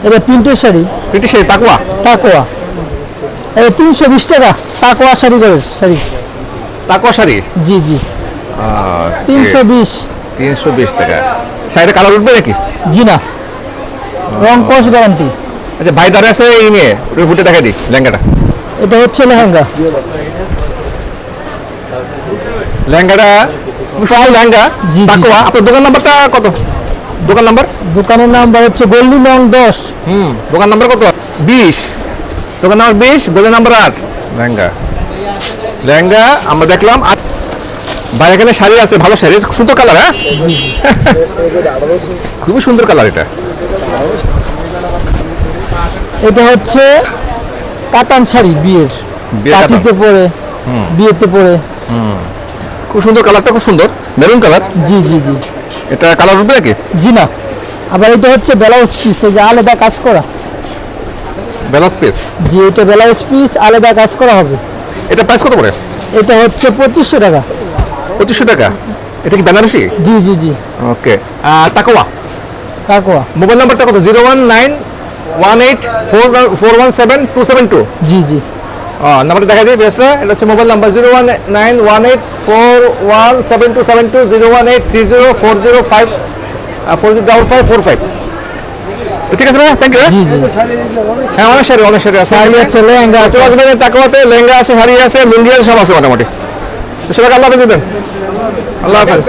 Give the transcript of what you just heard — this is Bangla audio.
এটা প্রিন্টের শাড়ি। প্রিন্টের শাড়ি তাকওয়া। তাকোয়া এটা 320 টাকা। তাকোয়া শাড়ি করে শাড়ি। তাকওয়া শাড়ি। জি জি 320। 320 টাকা। শাড়িটা কালার উঠবে নাকি? জি না, রং কস গ্যারান্টি। আচ্ছা ভাই দাঁড়িয়ে আছে এই নিয়ে ওটা ঘুরতে দেখা দিই লেহেঙ্গাটা। এটা হচ্ছে লেহেঙ্গা। লেহেঙ্গাটা সব লেহেঙ্গা জি, জি। তাকওয়া। আপনার দোকান নাম্বারটা কত? দোকান নাম্বার? দোকানের নাম্বার হচ্ছে গল্লি নং 10। দোকান নাম্বার কত? 20। দোকান নাম্বার 20, গলি নাম্বার 8। লেহেঙ্গা লেহেঙ্গা আমরা দেখলাম। আর ভাই এখানে শাড়ি আছে, ভালো শাড়ি, সুন্দর কালার। হ্যাঁ খুবই সুন্দর কালার এটা। এটা হচ্ছে কাতান শাড়ি বিয়ের। বিয়ের কাতান। পার্টিতে পরে, বিয়েতে পরে। খুব সুন্দর কালারটা, খুব সুন্দর মেরুন কালার। জি জি জি এটা কালার উঠবে নাকি? জি না। আবার এটা হচ্ছে ব্লাউজ পিস, এই যে আলাদা কাজ করা। Blouse piece. জি এটা ব্লাউজ পিস আলাদা কাজ করা হবে। এটা প্রাইস কত করে? এটা হচ্ছে 2500 টাকা। 2500 টাকা। এটা কি বেনারসি? জি জি জি ওকে। তাকওয়া তাকোয়া। মোবাইল নাম্বারটা কত? 01918417272। জি জি নাম্বারটা দেখা দিয়ে বেশ। এটা হচ্ছে মোবাইল নাম্বার 01918417272, 0183040540545। তো ঠিক আছে ভাই, থ্যাংক ইউ। জি জি হ্যাঁ অনেক শাড়ি আছে। শাড়ি আছে, লেহেঙ্গা আছে। তাকওয়াতে লেহেঙ্গা আছে, শাড়ি আছে, লুঙ্গি আছে, সব আছে মোটামুটি। তো সবাইকে আল্লাহ হাফেজ দেন। আল্লাহ হাফেজ।